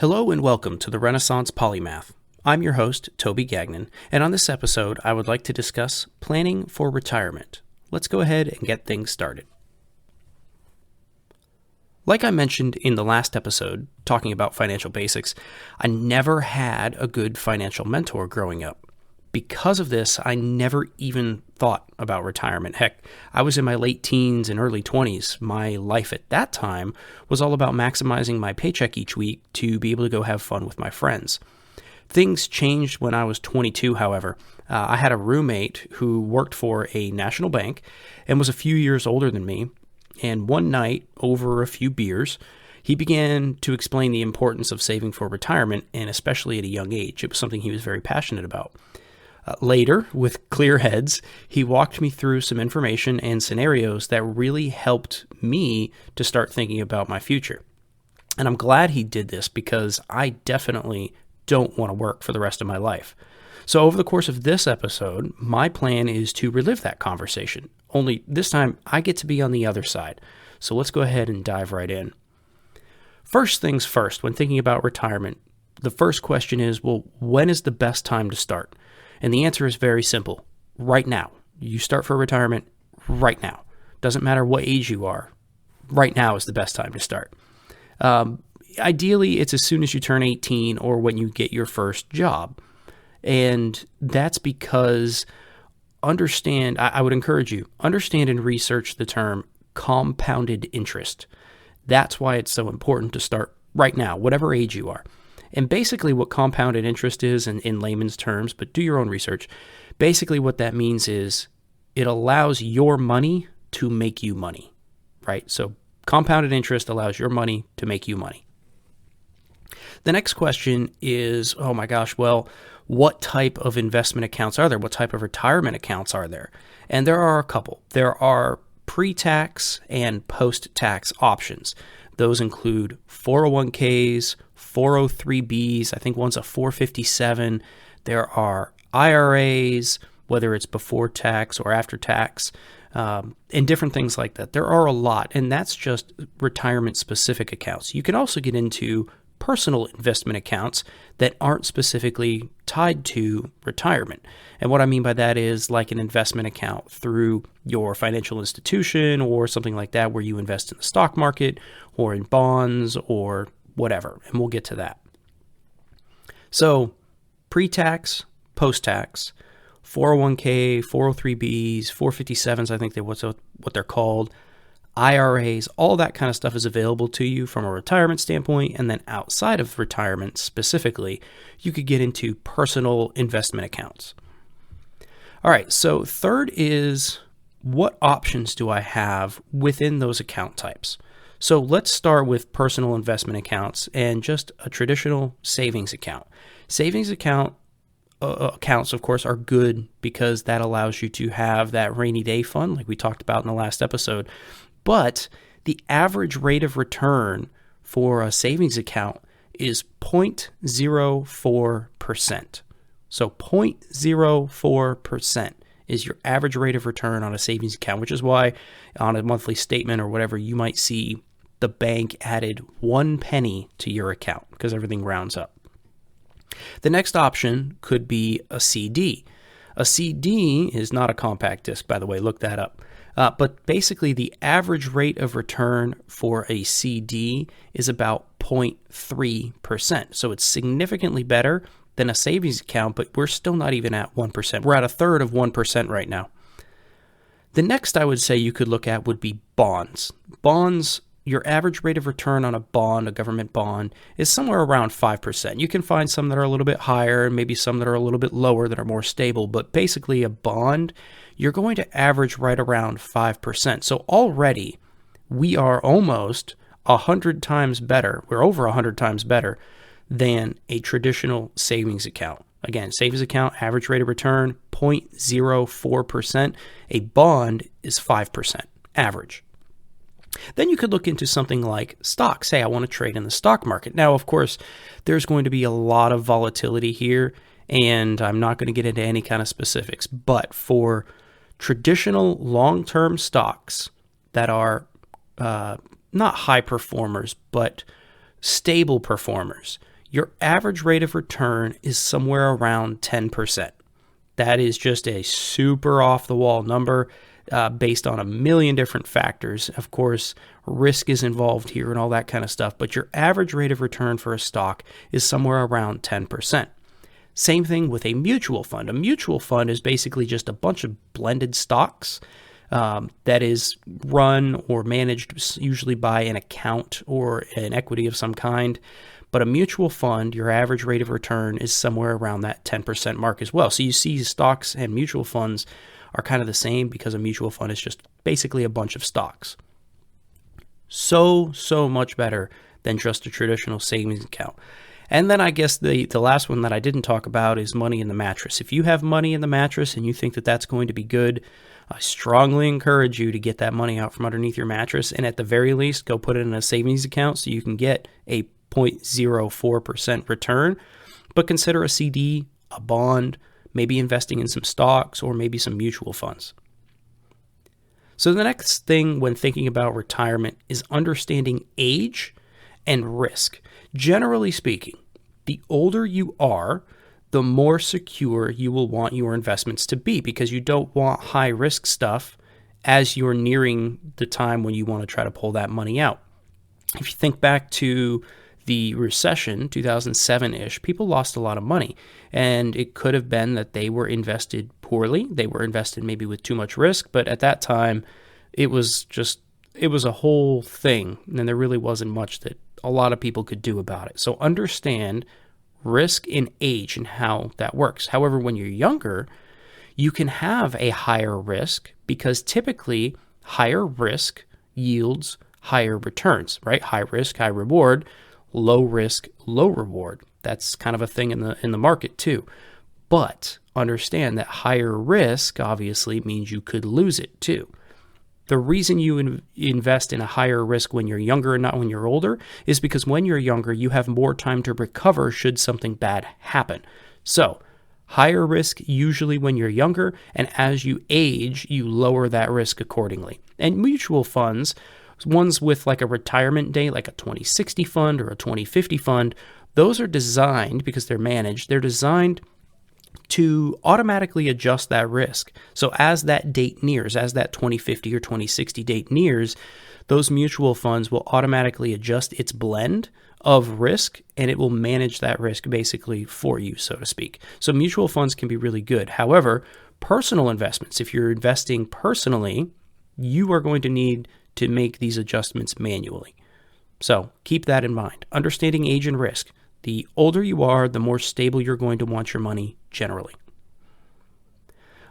Hello and welcome to the Renaissance Polymath. I'm your host, Toby Gagnon, and on this episode, I would like to discuss planning for retirement. Let's go ahead and get things started. Like I mentioned in the last episode, talking about financial basics, I never had a good financial mentor growing up. Because of this, I never even thought about retirement. Heck, I was in my late teens and early 20s. My life at that time was all about maximizing my paycheck each week to be able to go have fun with my friends. Things changed when I was 22, however. I had a roommate who worked for a national bank and was a few years older than me. And one night, over a few beers, he began to explain the importance of saving for retirement, and especially at a young age. It was something he was very passionate about. Later, with clear heads, he walked me through some information and scenarios that really helped me to start thinking about my future. And I'm glad he did this because I definitely don't want to work for the rest of my life. So over the course of this episode, my plan is to relive that conversation. Only this time, I get to be on the other side. So let's go ahead and dive right in. First things first, when thinking about retirement, the first question is, well, when is the best time to start? And the answer is very simple. Right now. You start for retirement right now. Doesn't matter what age you are. Right now is the best time to start. Ideally, it's as soon as you turn 18 or when you get your first job. And that's because I would encourage you, understand and research the term compounded interest. That's why it's so important to start right now, whatever age you are. And basically what compounded interest is in layman's terms, but do your own research, basically what that means is it allows your money to make you money, right? So compounded interest allows your money to make you money. The next question is, oh my gosh, well, what type of investment accounts are there? What type of retirement accounts are there? And there are a couple. There are pre-tax and post-tax options. Those include 401ks, 403bs, I think one's a 457. There are IRAs, whether it's before tax or after tax, and different things like that. There are a lot, and that's just retirement-specific accounts. You can also get into personal investment accounts that aren't specifically tied to retirement. And what I mean by that is like an investment account through your financial institution or something like that where you invest in the stock market or in bonds or whatever. And we'll get to that. So pre-tax, post-tax, 401k, 403bs, 457s, I think that's what they're called, IRAs, all that kind of stuff is available to you from a retirement standpoint. And then outside of retirement specifically, you could get into personal investment accounts. All right, so third is what options do I have within those account types? So let's start with personal investment accounts and just a traditional savings account. Savings accounts, of course, are good because that allows you to have that rainy day fund like we talked about in the last episode. But the average rate of return for a savings account is 0.04%. So 0.04% is your average rate of return on a savings account, which is why on a monthly statement or whatever, you might see the bank added 1 penny to your account because everything rounds up. The next option could be a CD. A CD is not a compact disc, by the way, look that up. But basically, the average rate of return for a CD is about 0.3%. So it's significantly better than a savings account, but we're still not even at 1%. We're at a third of 1% right now. The next I would say you could look at would be bonds. Bonds, your average rate of return on a bond, a government bond, is somewhere around 5%. You can find some that are a little bit higher and maybe some that are a little bit lower that are more stable, but basically a bond, you're going to average right around 5%. So already we are almost 100 times better. We're over 100 times better than a traditional savings account. Again, savings account, average rate of return, 0.04%. A bond is 5% average. Then you could look into something like stocks. Say, I want to trade in the stock market. Now, of course, there's going to be a lot of volatility here, and I'm not going to get into any kind of specifics. But for traditional long-term stocks that are not high performers, but stable performers, your average rate of return is somewhere around 10%. That is just a super off the wall number based on a million different factors. Of course, risk is involved here and all that kind of stuff, but your average rate of return for a stock is somewhere around 10%. Same thing with a mutual fund. A mutual fund is basically just a bunch of blended stocks that is run or managed usually by an account or an equity of some kind. But a mutual fund, your average rate of return is somewhere around that 10% mark as well. So you see stocks and mutual funds are kind of the same because a mutual fund is just basically a bunch of stocks. So much better than just a traditional savings account. And then I guess the last one that I didn't talk about is money in the mattress. If you have money in the mattress and you think that that's going to be good, I strongly encourage you to get that money out from underneath your mattress and at the very least go put it in a savings account so you can get a 0.04% return. But consider a CD, a bond, maybe investing in some stocks or maybe some mutual funds. So the next thing when thinking about retirement is understanding age and risk. Generally speaking, the older you are, the more secure you will want your investments to be because you don't want high risk stuff as you're nearing the time when you want to try to pull that money out. If you think back to the recession, 2007-ish, people lost a lot of money. And it could have been that they were invested poorly. They were invested maybe with too much risk. But at that time, it was a whole thing. And there really wasn't much that a lot of people could do about it. So understand risk in age and how that works. However, when you're younger, you can have a higher risk because typically higher risk yields higher returns, right? High risk, high reward. Low risk, low reward. That's kind of a thing in the market too. But understand that higher risk obviously means you could lose it too. The reason you invest in a higher risk when you're younger and not when you're older is because when you're younger, you have more time to recover should something bad happen. So higher risk usually when you're younger, and as you age, you lower that risk accordingly. And mutual funds, ones with like a retirement date, like a 2060 fund or a 2050 fund, those are designed, because they're managed, they're designed to automatically adjust that risk. So as that date nears, as that 2050 or 2060 date nears, those mutual funds will automatically adjust its blend of risk and it will manage that risk basically for you, so to speak. So mutual funds can be really good. However, personal investments, if you're investing personally, you are going to need to make these adjustments manually. So keep that in mind. Understanding age and risk. The older you are, the more stable you're going to want your money generally.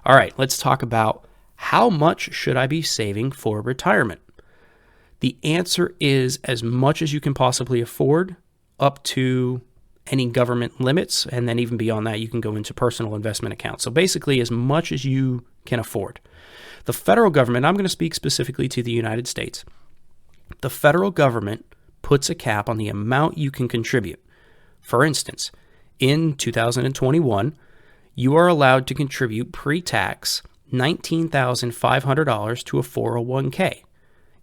All right, let's talk about how much should I be saving for retirement? The answer is as much as you can possibly afford, up to any government limits, and then even beyond that, you can go into personal investment accounts. So basically, as much as you can afford. The federal government, I'm going to speak specifically to the United States. The federal government puts a cap on the amount you can contribute. For instance, in 2021, you are allowed to contribute pre-tax $19,500 to a 401k.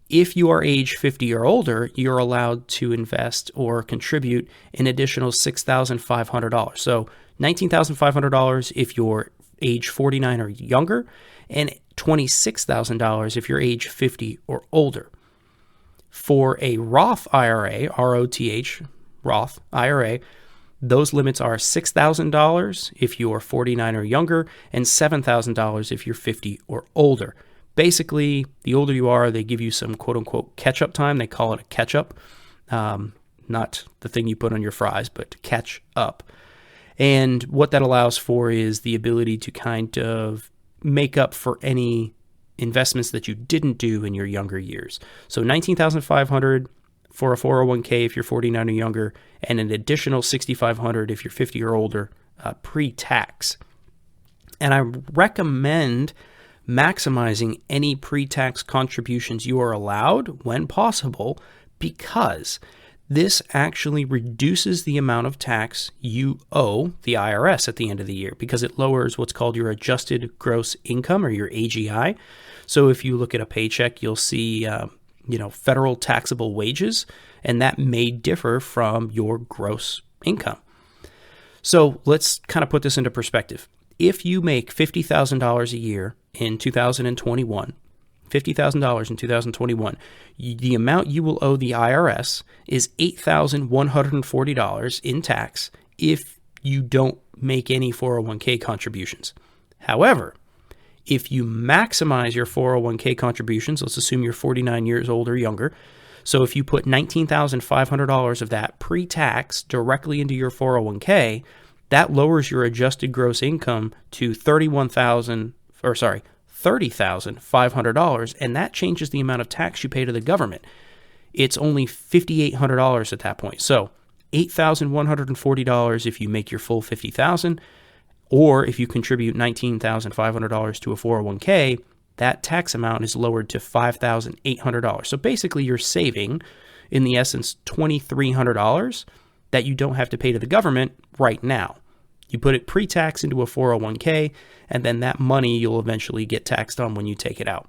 If you are age 50 or older, you're allowed to invest or contribute an additional $6,500. So $19,500 if you're age 49 or younger, and $26,000 if you're age 50 or older. For a Roth IRA, ROTH, Roth IRA, those limits are $6,000 if you are 49 or younger and $7,000 if you're 50 or older. Basically, the older you are, they give you some quote-unquote catch-up time. They call it a catch-up, not the thing you put on your fries, but to catch up. And what that allows for is the ability to kind of make up for any investments that you didn't do in your younger years. So $19,500 for a 401k if you're 49 or younger, and an additional $6,500 if you're 50 or older, pre-tax. And I recommend maximizing any pre-tax contributions you are allowed when possible, because this actually reduces the amount of tax you owe the IRS at the end of the year, because it lowers what's called your adjusted gross income, or your AGI. So if you look at a paycheck, you'll see federal taxable wages, and that may differ from your gross income. So let's kind of put this into perspective. If you make $50,000 a year in 2021, $50,000 in 2021, the amount you will owe the IRS is $8,140 in tax if you don't make any 401k contributions. However, if you maximize your 401k contributions, let's assume you're 49 years old or younger, so if you put $19,500 of that pre-tax directly into your 401k, that lowers your adjusted gross income to $30,500, and that changes the amount of tax you pay to the government. It's only $5,800 at that point. So $8,140 if you make your full $50,000, or if you contribute $19,500 to a 401k, that tax amount is lowered to $5,800. So basically you're saving, in the essence, $2,300 that you don't have to pay to the government right now. You put it pre-tax into a 401k, and then that money you'll eventually get taxed on when you take it out.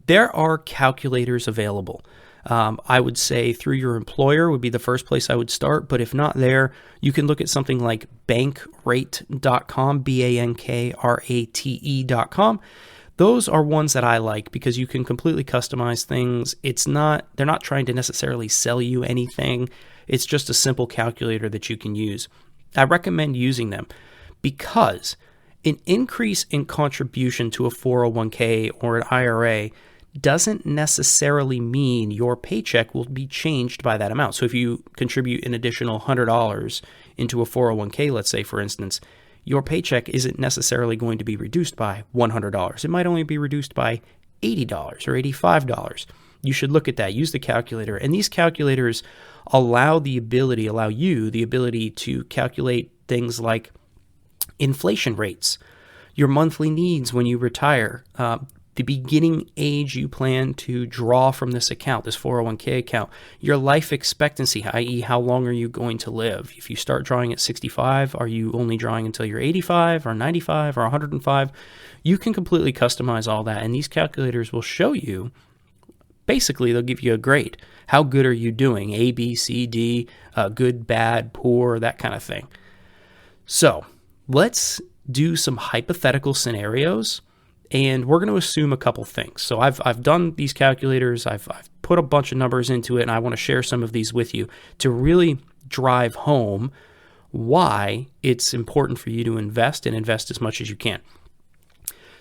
There are calculators available. I would say through your employer would be the first place I would start, but if not there, you can look at something like bankrate.com, bankrate.com. Those are ones that I like because you can completely customize things. They're not trying to necessarily sell you anything. It's just a simple calculator that you can use. I recommend using them because an increase in contribution to a 401k or an IRA doesn't necessarily mean your paycheck will be changed by that amount. So if you contribute an additional $100 into a 401k, let's say, for instance, your paycheck isn't necessarily going to be reduced by $100. It might only be reduced by $80 or $85. You should look at that. Use the calculator. And these calculators allow you the ability to calculate things like inflation rates, your monthly needs when you retire, the beginning age you plan to draw from this account, this 401k account, your life expectancy, i.e. how long are you going to live? If you start drawing at 65, are you only drawing until you're 85 or 95 or 105? You can completely customize all that, and these calculators will show you, basically they'll give you a grade. How good are you doing? A, B, C, D, good, bad, poor, that kind of thing. So let's do some hypothetical scenarios. And we're going to assume a couple things. So I've done these calculators. I've put a bunch of numbers into it, and I want to share some of these with you to really drive home why it's important for you to invest and invest as much as you can.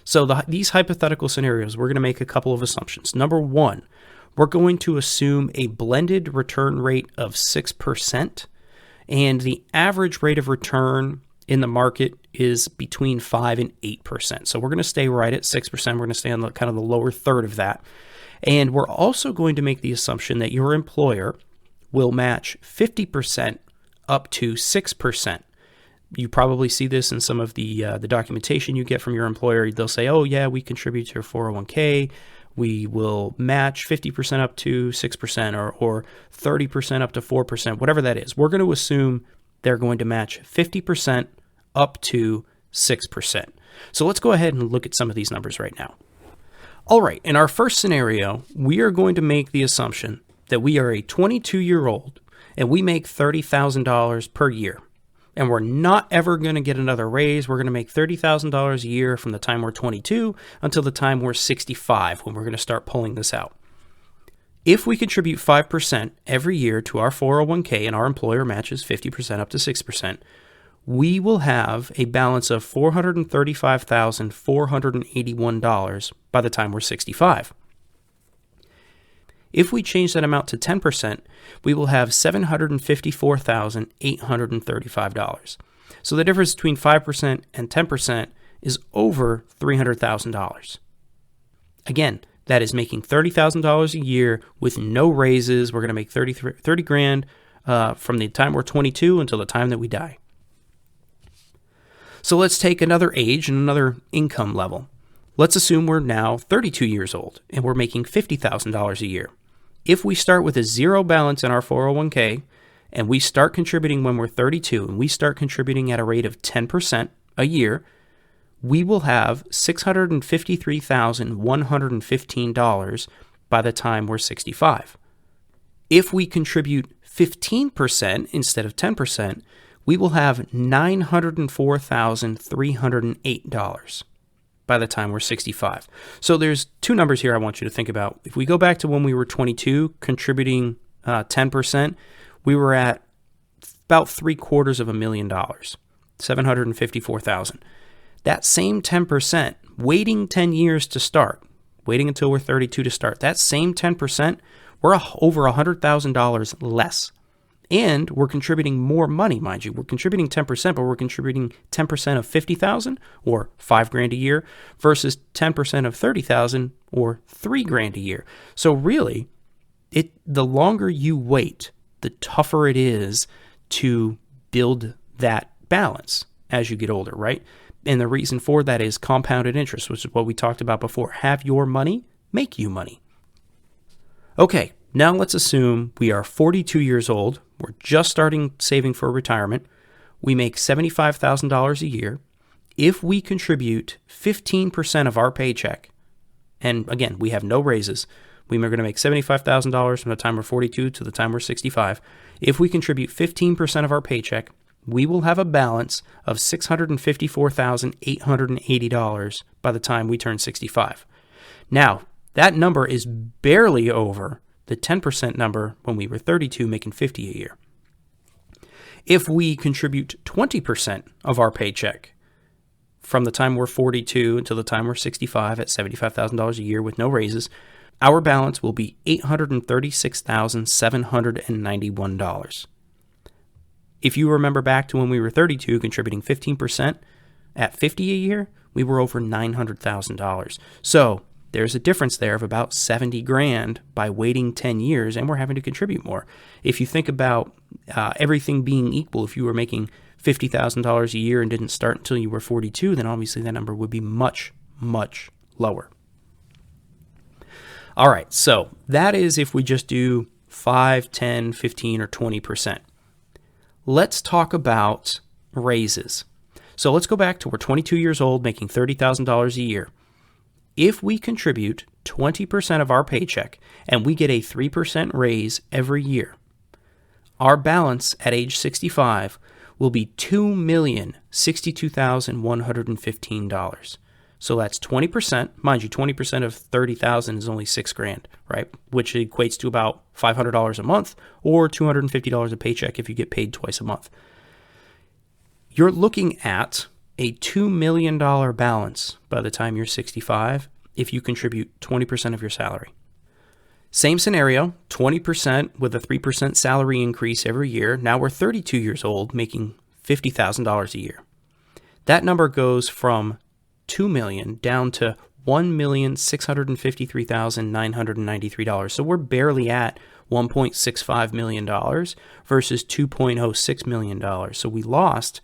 So these hypothetical scenarios, we're going to make a couple of assumptions. Number one, we're going to assume a blended return rate of 6%, and the average rate of return in the market is between 5 and 8%. So we're going to stay right at 6%. We're going to stay on the kind of the lower third of that. And we're also going to make the assumption that your employer will match 50% up to 6%. You probably see this in some of the documentation you get from your employer. They'll say, oh yeah, we contribute to your 401k. We will match 50% up to 6% or 30% up to 4%, whatever that is. We're going to assume they're going to match 50% up to 6%. So let's go ahead and look at some of these numbers right now. All right, in our first scenario, we are going to make the assumption that we are a 22-year-old and we make $30,000 per year. And we're not ever going to get another raise. We're going to make $30,000 a year from the time we're 22 until the time we're 65 when we're going to start pulling this out. If we contribute 5% every year to our 401k and our employer matches 50% up to 6%, we will have a balance of $435,481 by the time we're 65. If we change that amount to 10%, we will have $754,835. So the difference between 5% and 10% is over $300,000. Again, that is making $30,000 a year with no raises. We're going to make $30 grand from the time we're 22 until the time that we die. So let's take another age and another income level. Let's assume we're now 32 years old and we're making $50,000 a year. If we start with a zero balance in our 401k and we start contributing when we're 32 and we start contributing at a rate of 10% a year, we will have $653,115 by the time we're 65. If we contribute 15% instead of 10%, we will have $904,308 by the time we're 65. So there's two numbers here I want you to think about. If we go back to when we were 22, contributing 10%, we were at about $750,000, $754,000. That same 10%, waiting 10 years to start, waiting until we're 32 to start, that same 10%, we're over $100,000 less. And we're contributing more money, mind you. We're contributing 10%, but we're contributing 10% of $50,000 or $5,000 a year versus 10% of $30,000 or $3,000 a year. So really, the longer you wait, the tougher it is to build that balance as you get older, right? And the reason for that is compounded interest, which is what we talked about before. Have your money make you money. Okay, now let's assume we are 42 years old. We're just starting saving for retirement. We make $75,000 a year. If we contribute 15% of our paycheck, and again, we have no raises, we are going to make $75,000 from the time we're 42 to the time we're 65. If we contribute 15% of our paycheck, we will have a balance of $654,880 by the time we turn 65. Now, that number is barely over the 10% number when we were 32, making $50 a year. If we contribute 20% of our paycheck from the time we're 42 until the time we're 65 at $75,000 a year with no raises, our balance will be $836,791. If you remember back to when we were 32, contributing 15% at $50 a year, we were over $900,000. So there's a difference there of about $70,000 by waiting 10 years, and we're having to contribute more. If you think about everything being equal, if you were making $50,000 a year and didn't start until you were 42, then obviously that number would be much, much lower. All right, so that is if we just do 5, 10, 15, or 20%. Let's talk about raises. So let's go back to we're 22 years old, making $30,000 a year. If we contribute 20% of our paycheck and we get a 3% raise every year, our balance at age 65 will be $2,062,115. So that's 20%. Mind you, 20% of $30,000 is only $6,000, right? Which equates to about $500 a month or $250 a paycheck if you get paid twice a month. You're looking at a $2 million balance by the time you're 65 if you contribute 20% of your salary. Same scenario, 20% with a 3% salary increase every year. Now we're 32 years old, making $50,000 a year. That number goes from $2 million down to $1,653,993. So we're barely at $1.65 million versus $2.06 million. So we lost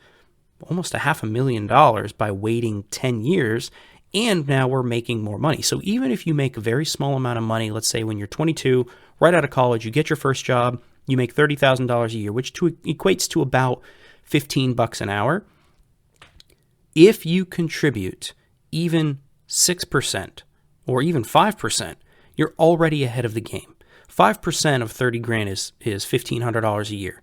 almost $500,000 by waiting 10 years, and now we're making more money. So even if you make a very small amount of money, let's say when you're 22, right out of college, you get your first job, you make $30,000 a year, which equates to about $15 an hour. If you contribute even 6% or even 5%, you're already ahead of the game. 5% of $30,000 is $1,500 a year,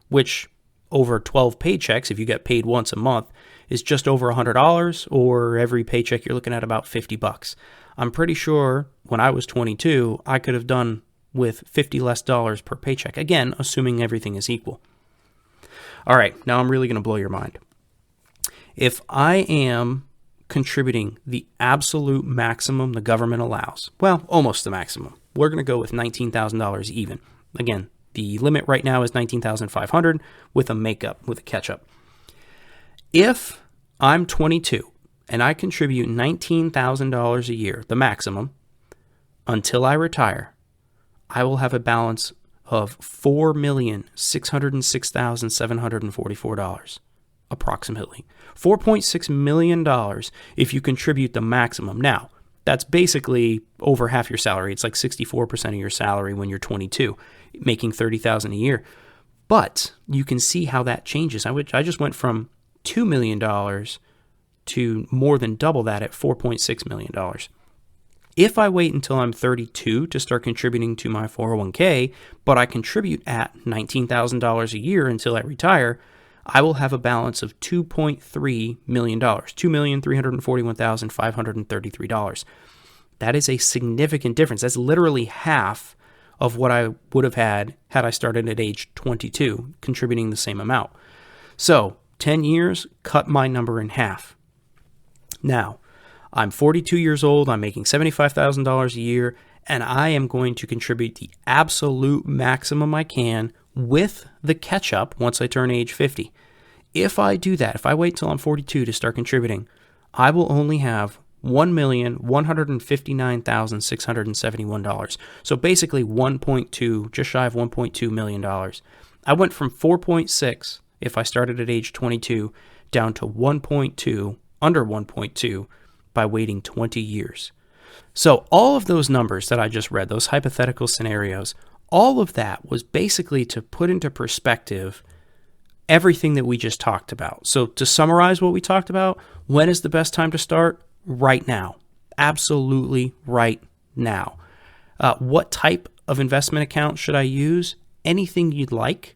which over 12 paychecks, if you get paid once a month, is just over $100, or every paycheck you're looking at about $50. I'm pretty sure when I was 22, I could have done with $50 less per paycheck. Again, assuming everything is equal. All right, now I'm really going to blow your mind. If I am contributing the absolute maximum the government allows, well, almost the maximum, we're going to go with $19,000 even. Again, the limit right now is $19,500 with a catch-up. If I'm 22 and I contribute $19,000 a year, the maximum, until I retire, I will have a balance of $4,606,744, approximately. $4.6 million if you contribute the maximum. Now, that's basically over half your salary. It's like 64% of your salary when you're 22, making $30,000 a year. But you can see how that changes. I just went from $2 million to more than double that at $4.6 million. If I wait until I'm 32 to start contributing to my 401k, but I contribute at $19,000 a year until I retire, I will have a balance of $2.3 million, $2,341,533. That is a significant difference. That's literally half of what I would have had I started at age 22, contributing the same amount. So 10 years, cut my number in half. Now, I'm 42 years old, I'm making $75,000 a year, and I am going to contribute the absolute maximum I can with the catch-up once I turn age 50. If I do that, if I wait till I'm 42 to start contributing, I will only have $1,159,671. So basically just shy of $1.2 million. I went from 4.6 if I started at age 22 down to 1.2, under 1.2 by waiting 20 years. So all of those numbers that I just read, those hypothetical scenarios, all of that was basically to put into perspective everything that we just talked about. So to summarize what we talked about, when is the best time to start? Right now. Absolutely right now. What type of investment account should I use? Anything you'd like.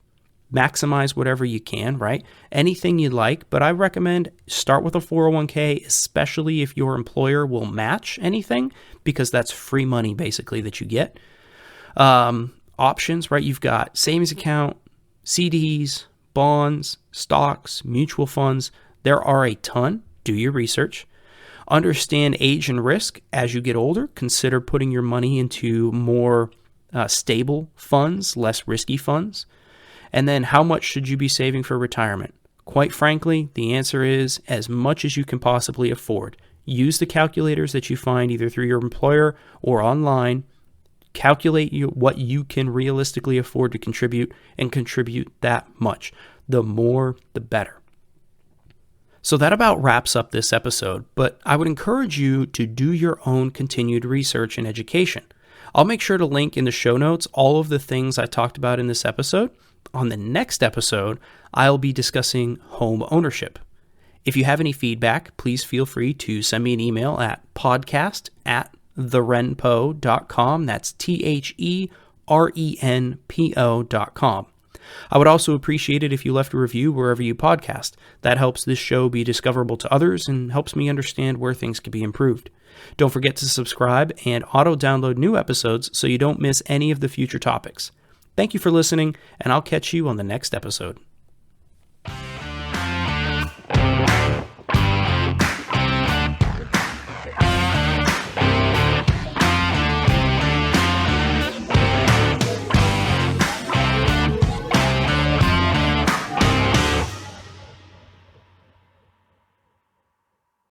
Maximize whatever you can, right? Anything you'd like, but I recommend start with a 401k, especially if your employer will match anything, because that's free money basically that you get. Options, right? You've got savings account, CDs, bonds, stocks, mutual funds. There are a ton. Do your research. Understand age and risk. As you get older, consider putting your money into more stable funds, less risky funds. And then how much should you be saving for retirement? Quite frankly, the answer is as much as you can possibly afford. Use the calculators that you find either through your employer or online. Calculate what you can realistically afford to contribute and contribute that much. The more, the better. So that about wraps up this episode, but I would encourage you to do your own continued research and education. I'll make sure to link in the show notes all of the things I talked about in this episode. On the next episode, I'll be discussing home ownership. If you have any feedback, please feel free to send me an email at podcast@therenpo.com. That's THERENPO.com. I would also appreciate it if you left a review wherever you podcast. That helps this show be discoverable to others and helps me understand where things could be improved. Don't forget to subscribe and auto-download new episodes so you don't miss any of the future topics. Thank you for listening, and I'll catch you on the next episode.